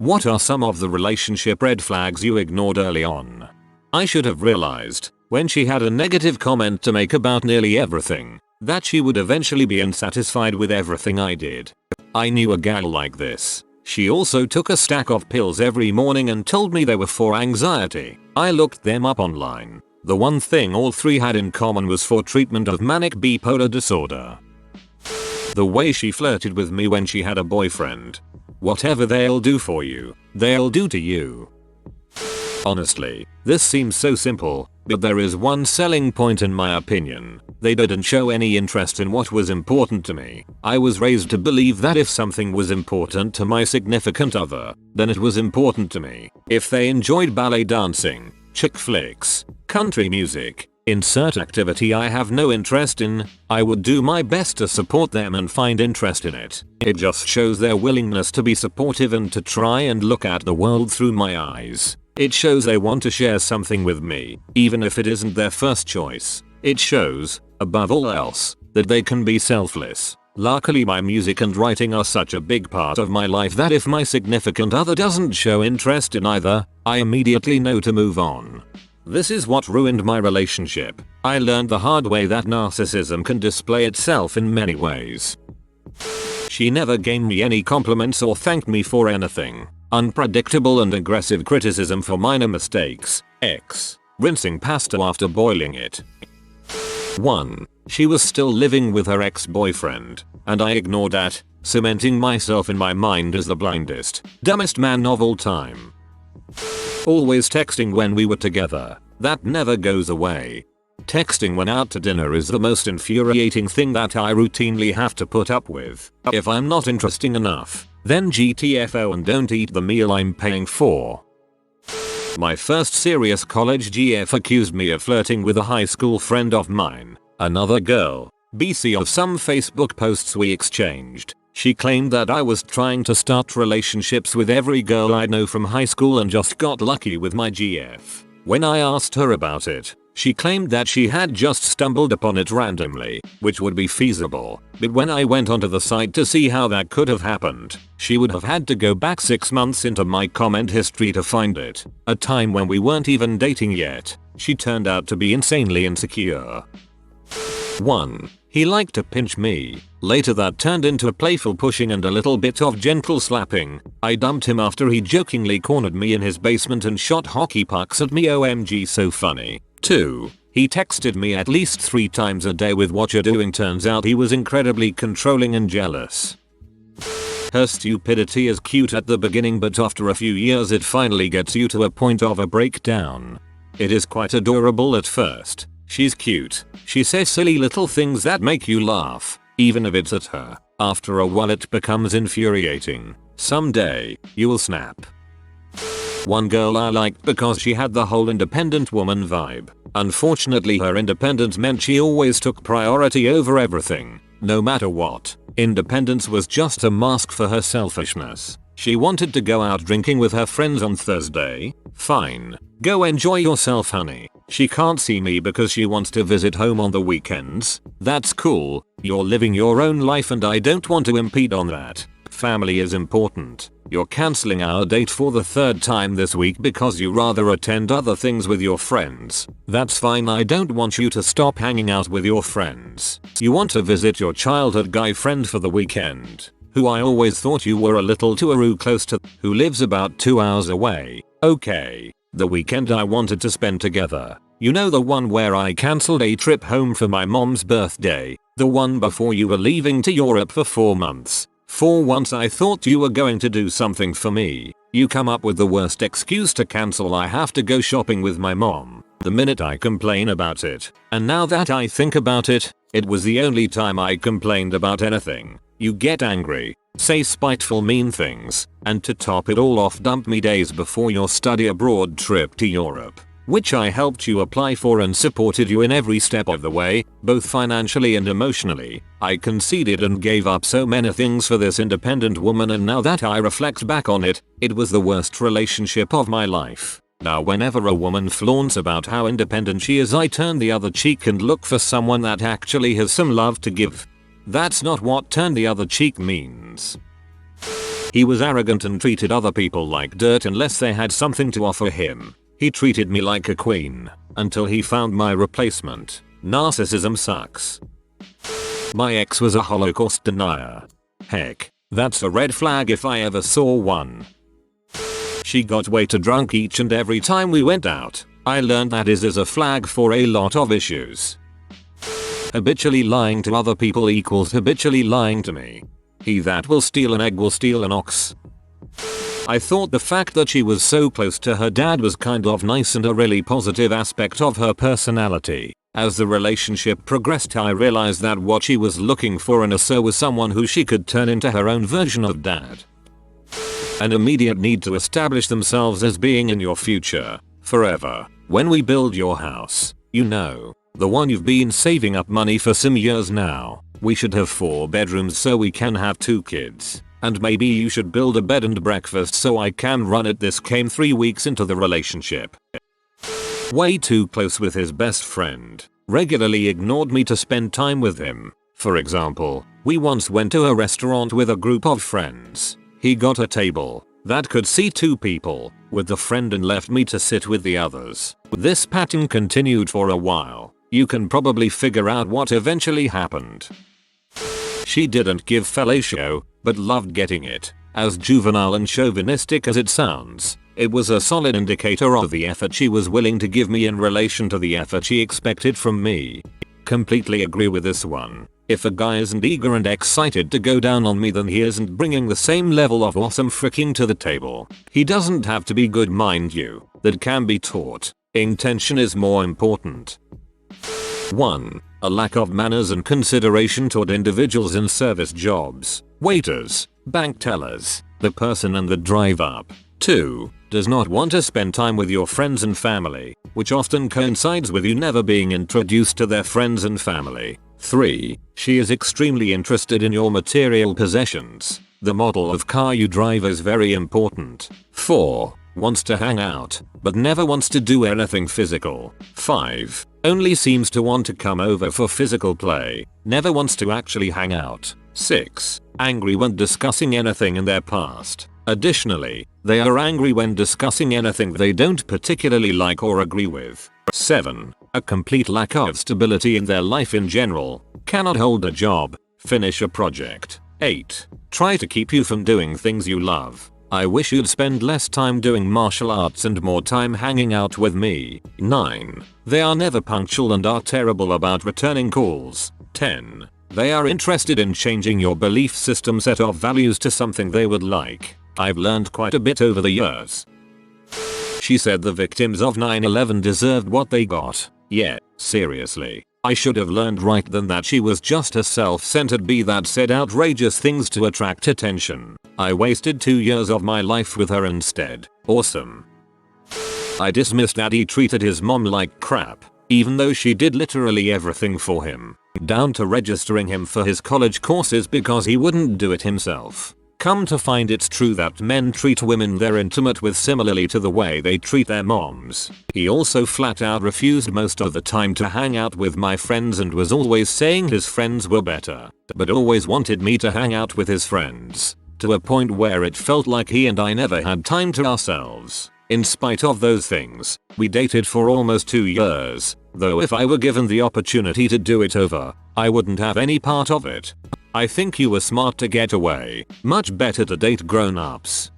What are some of the relationship red flags you ignored early on? I should have realized, when she had a negative comment to make about nearly everything, that she would eventually be unsatisfied with everything I did. I knew a gal like this. She also took a stack of pills every morning and told me they were for anxiety. I looked them up online. The one thing all three had in common was for treatment of manic bipolar disorder. The way she flirted with me when she had a boyfriend. Whatever they'll do for you, they'll do to you. Honestly, this seems so simple, but there is one selling point in my opinion. They didn't show any interest in what was important to me. I was raised to believe that if something was important to my significant other, then it was important to me. If they enjoyed ballet dancing, chick flicks, country music, insert activity I have no interest in, I would do my best to support them and find interest in it. It just shows their willingness to be supportive and to try and look at the world through my eyes. It shows they want to share something with me, even if it isn't their first choice. It shows, above all else, that they can be selfless. Luckily my music and writing are such a big part of my life that if my significant other doesn't show interest in either, I immediately know to move on. This is what ruined my relationship. I learned the hard way that narcissism can display itself in many ways. She never gave me any compliments or thanked me for anything. Unpredictable and aggressive criticism for minor mistakes. X. Rinsing pasta after boiling it. 1. She was still living with her ex-boyfriend, and I ignored that, cementing myself in my mind as the blindest, dumbest man of all time. Always texting when we were together. That never goes away. Texting when out to dinner is the most infuriating thing that I routinely have to put up with. If I'm not interesting enough, then GTFO and don't eat the meal I'm paying for. My first serious college GF accused me of flirting with a high school friend of mine, another girl, BC of some Facebook posts we exchanged. She claimed that I was trying to start relationships with every girl I know from high school and just got lucky with my GF. When I asked her about it, she claimed that she had just stumbled upon it randomly, which would be feasible, but when I went onto the site to see how that could have happened, she would have had to go back 6 months into my comment history to find it, a time when we weren't even dating yet. She turned out to be insanely insecure. 1. He liked to pinch me. Later that turned into a playful pushing and a little bit of gentle slapping. I dumped him after he jokingly cornered me in his basement and shot hockey pucks at me. OMG, so funny. 2. He texted me at least 3 times a day with what you're doing. Turns out he was incredibly controlling and jealous. Her stupidity is cute at the beginning, but after a few years it finally gets you to a point of a breakdown. It is quite adorable at first. She's cute. She says silly little things that make you laugh, even if it's at her. After a while it becomes infuriating. Someday, you'll snap. One girl I liked because she had the whole independent woman vibe. Unfortunately her independence meant she always took priority over everything, no matter what. Independence was just a mask for her selfishness. She wanted to go out drinking with her friends on Thursday. Fine. Go enjoy yourself, honey. She can't see me because she wants to visit home on the weekends. That's cool. You're living your own life and I don't want to impede on that. Family is important. You're cancelling our date for the 3rd time this week because you rather attend other things with your friends. That's fine. I don't want you to stop hanging out with your friends. You want to visit your childhood guy friend for the weekend, who I always thought you were a little too close to, who lives about 2 hours away. Okay. The weekend I wanted to spend together. You know, the one where I cancelled a trip home for my mom's birthday. The one before you were leaving to Europe for 4 months. For once I thought you were going to do something for me. You come up with the worst excuse to cancel. I have to go shopping with my mom. The minute I complain about it. And now that I think about it, it was the only time I complained about anything. You get angry, say spiteful mean things, and to top it all off dump me days before your study abroad trip to Europe, which I helped you apply for and supported you in every step of the way, both financially and emotionally. I conceded and gave up so many things for this independent woman, and now that I reflect back on it, it was the worst relationship of my life. Now whenever a woman flaunts about how independent she is, I turn the other cheek and look for someone that actually has some love to give. That's not what turn the other cheek means. He was arrogant and treated other people like dirt unless they had something to offer him. He treated me like a queen until he found my replacement. Narcissism sucks. My ex was a Holocaust denier. Heck, that's a red flag if I ever saw one. She got way too drunk each and every time we went out. I learned that is a flag for a lot of issues. Habitually lying to other people equals habitually lying to me. He that will steal an egg will steal an ox. I thought the fact that she was so close to her dad was kind of nice and a really positive aspect of her personality. As the relationship progressed, I realized that what she was looking for in a sir was someone who she could turn into her own version of dad. An immediate need to establish themselves as being in your future forever. When we build your house, you know, the one you've been saving up money for some years now, we should have 4 bedrooms so we can have 2 kids. And maybe you should build a bed and breakfast so I can run it. This came 3 weeks into the relationship. Way too close with his best friend. Regularly ignored me to spend time with him. For example, we once went to a restaurant with a group of friends. He got a table that could seat 2 people with the friend and left me to sit with the others. This pattern continued for a while. You can probably figure out what eventually happened. She didn't give fellatio, but loved getting it. As juvenile and chauvinistic as it sounds, it was a solid indicator of the effort she was willing to give me in relation to the effort she expected from me. Completely agree with this one. If a guy isn't eager and excited to go down on me, then he isn't bringing the same level of awesome freaking to the table. He doesn't have to be good, mind you. That can be taught. Intention is more important. 1. A lack of manners and consideration toward individuals in service jobs, waiters, bank tellers, the person and the drive up. 2. Does not want to spend time with your friends and family, which often coincides with you never being introduced to their friends and family. 3. She is extremely interested in your material possessions. The model of car you drive is very important. 4. Wants to hang out, but never wants to do anything physical. 5. Only seems to want to come over for physical play, never wants to actually hang out. 6. Angry when discussing anything in their past. Additionally, they are angry when discussing anything they don't particularly like or agree with. 7. A complete lack of stability in their life in general. Cannot hold a job, finish a project. 8. Try to keep you from doing things you love. I wish you'd spend less time doing martial arts and more time hanging out with me. 9. They are never punctual and are terrible about returning calls. 10. They are interested in changing your belief system set of values to something they would like. I've learned quite a bit over the years. She said the victims of 9/11 deserved what they got. Yeah, seriously. I should have learned right then that she was just a self-centered bee that said outrageous things to attract attention. I wasted 2 years of my life with her instead. Awesome. I dismissed that he treated his mom like crap, even though she did literally everything for him, down to registering him for his college courses because he wouldn't do it himself. Come to find, it's true that men treat women they're intimate with similarly to the way they treat their moms. He also flat out refused most of the time to hang out with my friends and was always saying his friends were better, but always wanted me to hang out with his friends, to a point where it felt like he and I never had time to ourselves. In spite of those things, we dated for almost 2 years, though if I were given the opportunity to do it over, I wouldn't have any part of it. I think you were smart to get away. Much better to date grown-ups.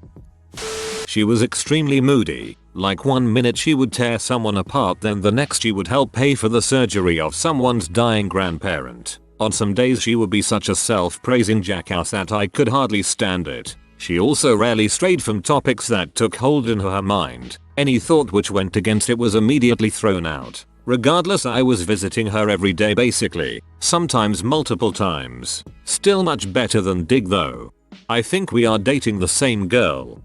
She was extremely moody. Like one minute she would tear someone apart, then the next she would help pay for the surgery of someone's dying grandparent. On some days she would be such a self-praising jackass that I could hardly stand it. She also rarely strayed from topics that took hold in her mind. Any thought which went against it was immediately thrown out. Regardless, I was visiting her every day basically, sometimes multiple times. Still much better than Dig though. I think we are dating the same girl.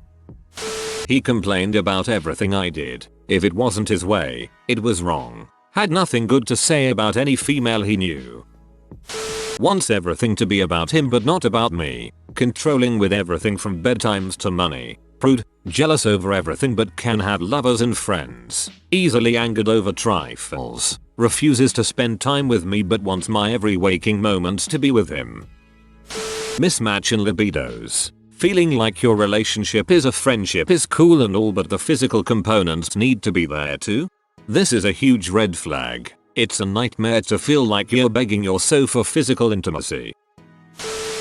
He complained about everything I did. If it wasn't his way, it was wrong. Had nothing good to say about any female he knew. Wants everything to be about him but not about me. Controlling with everything from bedtimes to money. Prude, jealous over everything but can have lovers and friends. Easily angered over trifles. Refuses to spend time with me but wants my every waking moments to be with him. Mismatch in libidos. Feeling like your relationship is a friendship is cool and all, but the physical components need to be there too? This is a huge red flag. It's a nightmare to feel like you're begging your soul for physical intimacy.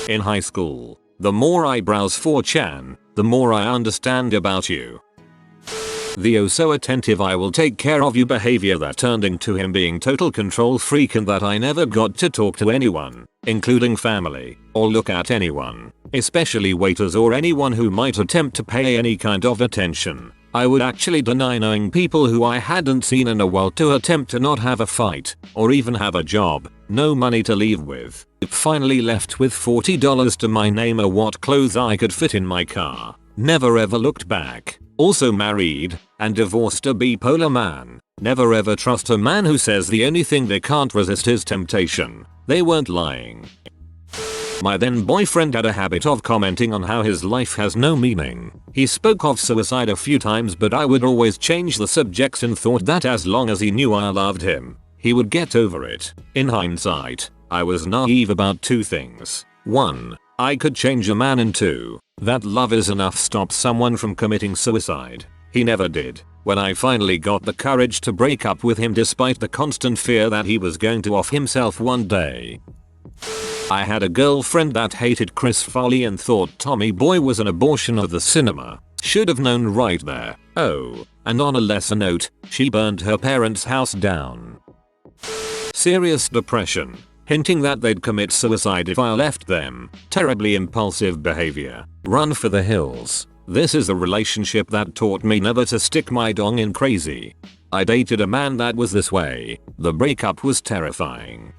In high school, the more I browse 4chan, the more I understand about you. The oh so attentive I will take care of you behavior that turned into him being total control freak, and that I never got to talk to anyone, including family, or look at anyone, especially waiters or anyone who might attempt to pay any kind of attention. I would actually deny knowing people who I hadn't seen in a while to attempt to not have a fight, or even have a job, no money to leave with. Finally left with $40 to my name or what clothes I could fit in my car. Never ever looked back. Also married, and divorced a bipolar man. Never ever trust a man who says the only thing they can't resist is temptation. They weren't lying. My then boyfriend had a habit of commenting on how his life has no meaning. He spoke of suicide a few times, but I would always change the subject and thought that as long as he knew I loved him, he would get over it. In hindsight, I was naive about two things. 1. I could change a man, and 2. That love is enough to stop someone from committing suicide. He never did. When I finally got the courage to break up with him despite the constant fear that he was going to off himself one day. I had a girlfriend that hated Chris Farley and thought Tommy Boy was an abortion of the cinema. Should have known right there. Oh, and on a lesser note, she burned her parents' house down. Serious depression, hinting that they'd commit suicide if I left them. Terribly impulsive behavior. Run for the hills. This is a relationship that taught me never to stick my dong in crazy. I dated a man that was this way. The breakup was terrifying.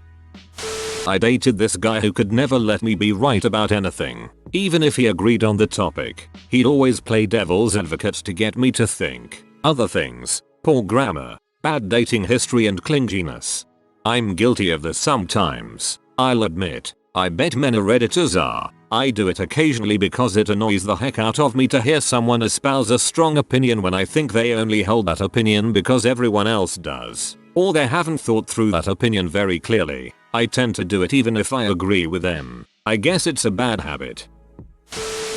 I dated this guy who could never let me be right about anything. Even if he agreed on the topic, he'd always play devil's advocate to get me to think other things. Poor grammar, bad dating history, and clinginess. I'm guilty of this sometimes, I'll admit. I bet many Redditors are. I do it occasionally because it annoys the heck out of me to hear someone espouse a strong opinion when I think they only hold that opinion because everyone else does, or they haven't thought through that opinion very clearly. I tend to do it even if I agree with them. I guess it's a bad habit.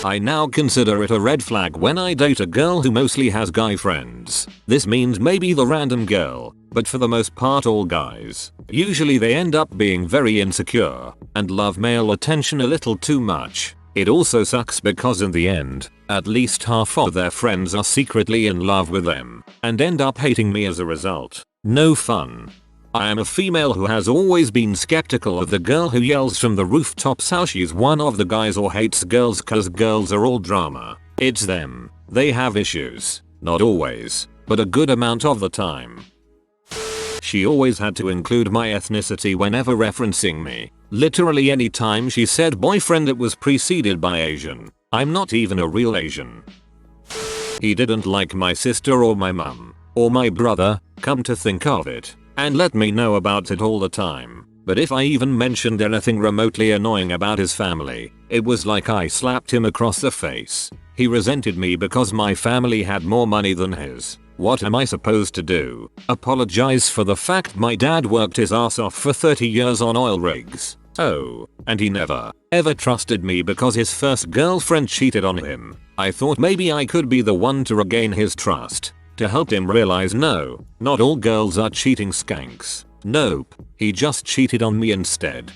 I now consider it a red flag when I date a girl who mostly has guy friends. This means maybe the random girl, but for the most part all guys. Usually they end up being very insecure and love male attention a little too much. It also sucks because in the end, at least half of their friends are secretly in love with them and end up hating me as a result. No fun. I am a female who has always been skeptical of the girl who yells from the rooftops how she's one of the guys or hates girls cause girls are all drama. It's them. They have issues. Not always, but a good amount of the time. She always had to include my ethnicity whenever referencing me. Literally any time she said boyfriend it was preceded by Asian. I'm not even a real Asian. He didn't like my sister or my mum, or my brother, come to think of it, and let me know about it all the time. But if I even mentioned anything remotely annoying about his family, it was like I slapped him across the face. He resented me because my family had more money than his. What am I supposed to do? Apologize for the fact my dad worked his ass off for 30 years on oil rigs? Oh, and he never, ever trusted me because his first girlfriend cheated on him. I thought maybe I could be the one to regain his trust. To help him realize no, not all girls are cheating skanks. Nope, he just cheated on me instead.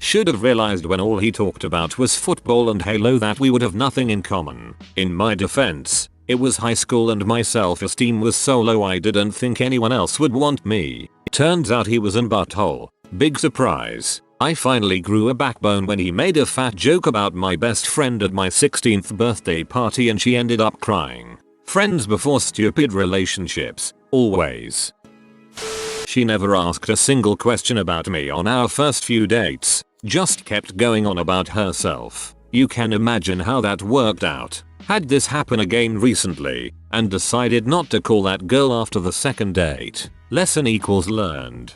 Should have realized when all he talked about was football and Halo that we would have nothing in common. In my defense, it was high school and my self-esteem was so low I didn't think anyone else would want me. Turns out he was in butthole. Big surprise. I finally grew a backbone when he made a fat joke about my best friend at my 16th birthday party and she ended up crying. Friends before stupid relationships, always. She never asked a single question about me on our first few dates, just kept going on about herself. You can imagine how that worked out. Had this happen again recently, and decided not to call that girl after the second date. Lesson equals learned.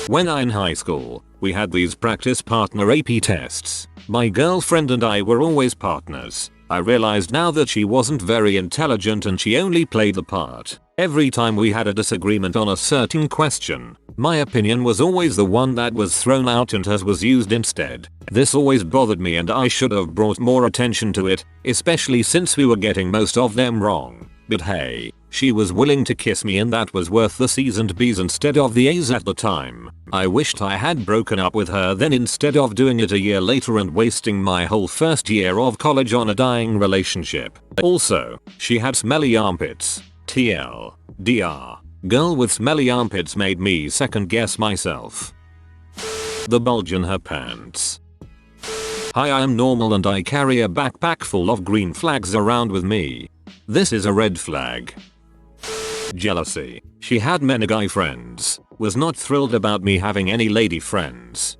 When I in high school, we had these practice partner AP tests. My girlfriend and I were always partners. I realized now that she wasn't very intelligent and she only played the part. Every time we had a disagreement on a certain question, my opinion was always the one that was thrown out and hers was used instead. This always bothered me and I should have brought more attention to it, especially since we were getting most of them wrong. But hey, she was willing to kiss me and that was worth the C's and B's instead of the A's at the time. I wished I had broken up with her then instead of doing it a year later and wasting my whole first year of college on a dying relationship. Also, she had smelly armpits. TL. DR. Girl with smelly armpits made me second guess myself. The bulge in her pants. Hi, I am normal and I carry a backpack full of green flags around with me. This is a red flag. Jealousy. She had many guy friends. Was not thrilled about me having any lady friends.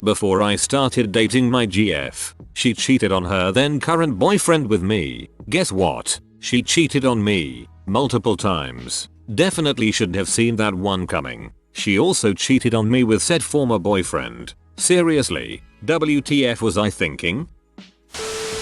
Before I started dating my GF, she cheated on her then current boyfriend with me. Guess what? She cheated on me. Multiple times. Definitely should have seen that one coming. She also cheated on me with said former boyfriend. Seriously, WTF was I thinking?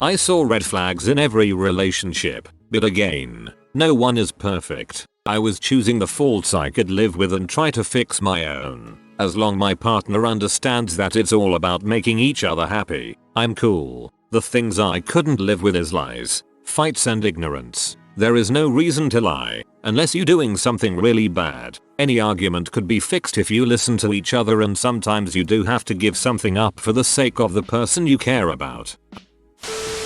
I saw red flags in every relationship, but again, no one is perfect. I was choosing the faults I could live with and try to fix my own. As long my partner understands that it's all about making each other happy, I'm cool. The things I couldn't live with is lies, fights and ignorance. There is no reason to lie, unless you're doing something really bad. Any argument could be fixed if you listen to each other and sometimes you do have to give something up for the sake of the person you care about.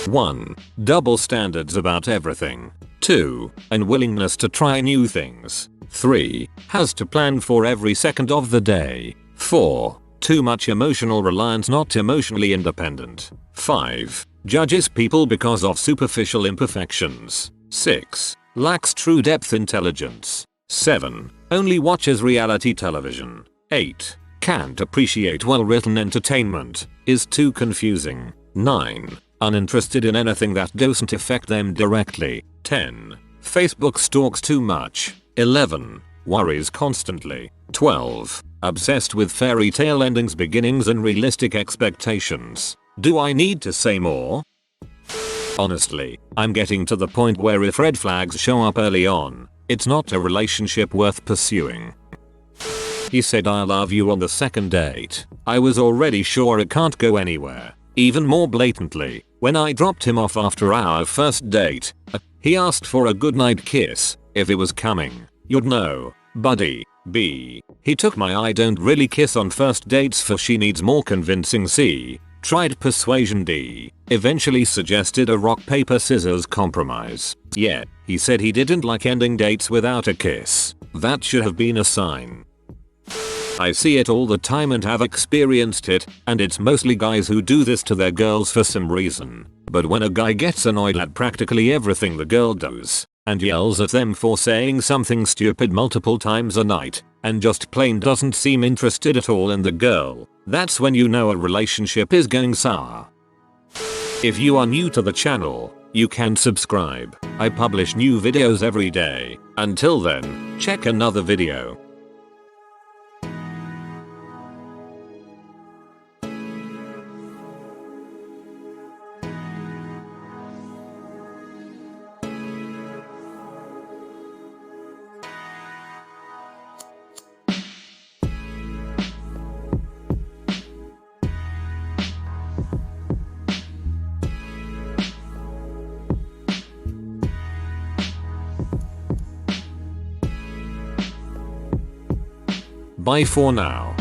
1. Double standards about everything. 2. Unwillingness to try new things. 3. Has to plan for every second of the day. 4. Too much emotional reliance, not emotionally independent. 5. Judges people because of superficial imperfections. 6. Lacks true depth intelligence. 7. Only watches reality television. 8. Can't appreciate well-written entertainment. Is too confusing. 9. Uninterested in anything that doesn't affect them directly. 10. Facebook stalks too much. 11. Worries constantly. 12. Obsessed with fairy tale endings, beginnings and realistic expectations. Do I need to say more? Honestly, I'm getting to the point where if red flags show up early on, it's not a relationship worth pursuing. He said I love you on the second date. I was already sure it can't go anywhere. Even more blatantly, when I dropped him off after our first date, he asked for a goodnight kiss. If it was coming, you'd know, buddy. B. He took my I don't really kiss on first dates for she needs more convincing. C. Tried persuasion. D. Eventually suggested a rock paper scissors compromise. Yeah, he said he didn't like ending dates without a kiss. That should have been a sign. I see it all the time and have experienced it, and it's mostly guys who do this to their girls for some reason. But when a guy gets annoyed at practically everything the girl does, and yells at them for saying something stupid multiple times a night, and just plain doesn't seem interested at all in the girl, that's when you know a relationship is going sour. If you are new to the channel, you can subscribe. I publish new videos every day. Until then, check another video. Bye for now.